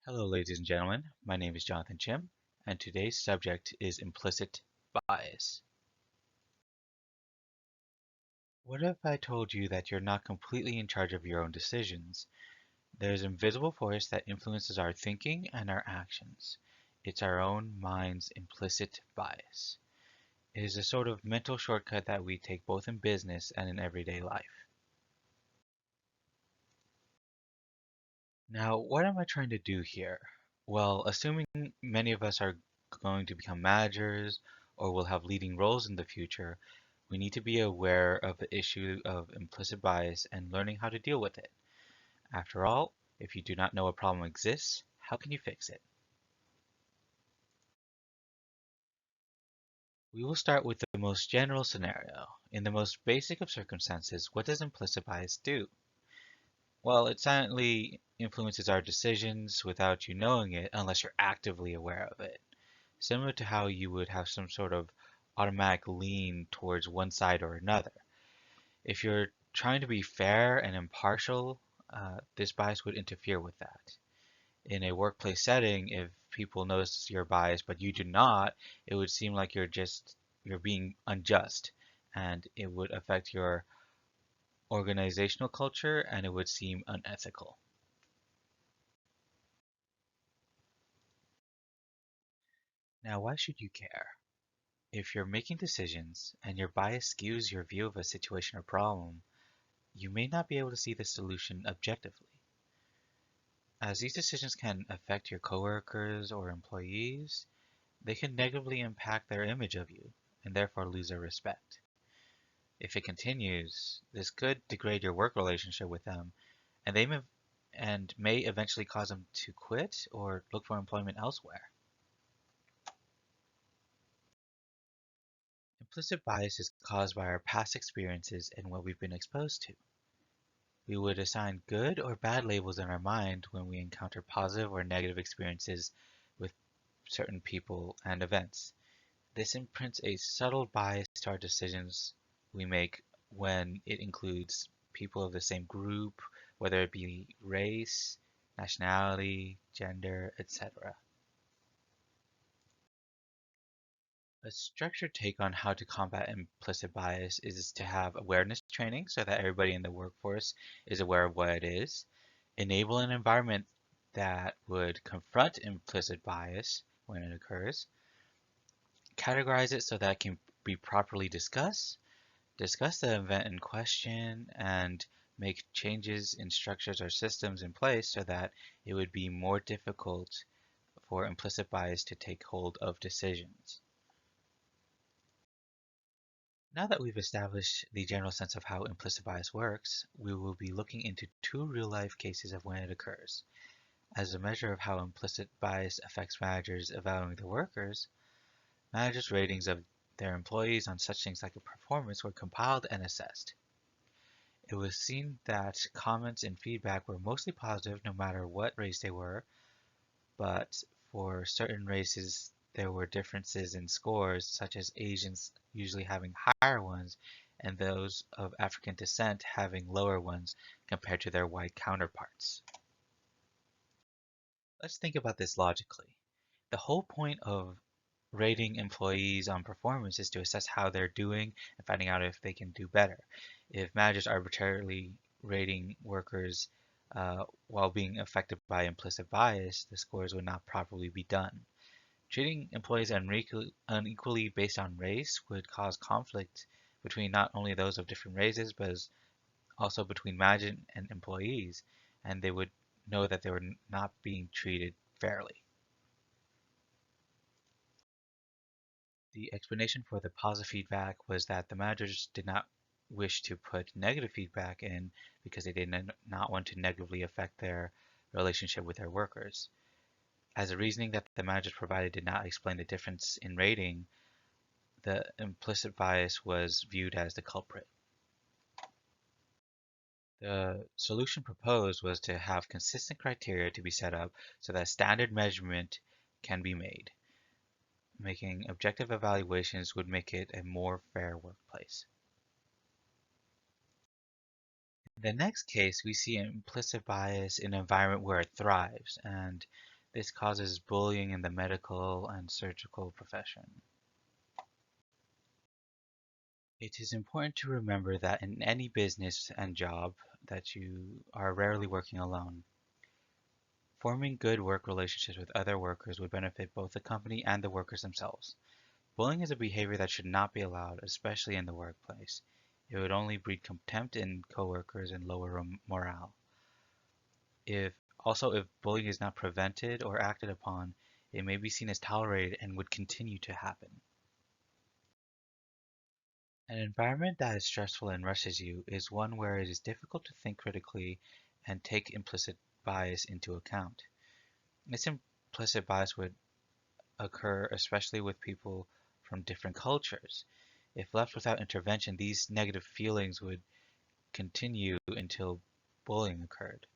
Hello, ladies and gentlemen. My name is Johnathan Chiem, and today's subject is implicit bias. What if I told you that you're not completely in charge of your own decisions? There's an invisible force that influences our thinking and our actions. It's our own mind's implicit bias. It is a sort of mental shortcut that we take both in business and in everyday life. Now, what am I trying to do here? Well, assuming many of us are going to become managers or will have leading roles in the future, we need to be aware of the issue of implicit bias and learning how to deal with it. After all, if you do not know a problem exists, how can you fix it? We will start with the most general scenario. In the most basic of circumstances, what does implicit bias do? Well, it silently influences our decisions without you knowing it unless you're actively aware of it. Similar to how you would have some sort of automatic lean towards one side or another. If you're trying to be fair and impartial, this bias would interfere with that. In a workplace setting, if people notice your bias but you do not, it would seem like you're being unjust, and it would affect your organizational culture and it would seem unethical. Now, why should you care? If you're making decisions and your bias skews your view of a situation or problem, you may not be able to see the solution objectively. As these decisions can affect your coworkers or employees, they can negatively impact their image of you and therefore lose their respect. If it continues, this could degrade your work relationship with them and may eventually cause them to quit or look for employment elsewhere. Implicit bias is caused by our past experiences and what we've been exposed to. We would assign good or bad labels in our mind when we encounter positive or negative experiences with certain people and events. This imprints a subtle bias to our decisions we make when it includes people of the same group, whether it be race, nationality, gender, etc. A structured take on how to combat implicit bias is to have awareness training so that everybody in the workforce is aware of what it is, enable an environment that would confront implicit bias when it occurs, categorize it so that it can be properly discussed, discuss the event in question, and make changes in structures or systems in place so that it would be more difficult for implicit bias to take hold of decisions. Now that we've established the general sense of how implicit bias works, we will be looking into two real-life cases of when it occurs. As a measure of how implicit bias affects managers evaluating their workers, managers' ratings of their employees on such things like a performance were compiled and assessed. It was seen that comments and feedback were mostly positive no matter what race they were, but for certain races there were differences in scores, such as Asians usually having higher ones and those of African descent having lower ones compared to their white counterparts. Let's think about this logically. The whole point of rating employees on performance is to assess how they're doing and finding out if they can do better. If managers arbitrarily rating workers while being affected by implicit bias, the scores would not properly be done. Treating employees unequally based on race would cause conflict between not only those of different races, but also between management and employees, and they would know that they were not being treated fairly. The explanation for the positive feedback was that the managers did not wish to put negative feedback in because they did not want to negatively affect their relationship with their workers. As the reasoning that the managers provided did not explain the difference in rating, the implicit bias was viewed as the culprit. The solution proposed was to have consistent criteria to be set up so that standard measurement can be made. Making objective evaluations would make it a more fair workplace. In the next case, we see implicit bias in an environment where it thrives, and This causes bullying in the medical and surgical profession. It is important to remember that in any business and job that you are rarely working alone. Forming good work relationships with other workers would benefit both the company and the workers themselves. Bullying is a behavior that should not be allowed, especially in the workplace. It would only breed contempt in coworkers and lower morale. If if bullying is not prevented or acted upon, it may be seen as tolerated and would continue to happen. An environment that is stressful and rushes you is one where it is difficult to think critically and take implicit bias into account. This implicit bias would occur especially with people from different cultures. If left without intervention, these negative feelings would continue until bullying occurred.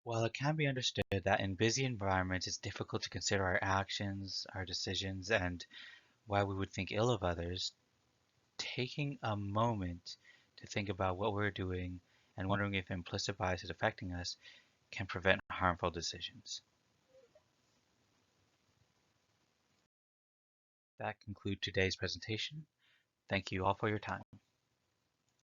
While it can be understood that in busy environments it's difficult to consider our actions, our decisions, and why we would think ill of others, taking a moment to think about what we're doing and wondering if implicit bias is affecting us can prevent harmful decisions. That concludes today's presentation. Thank you all for your time.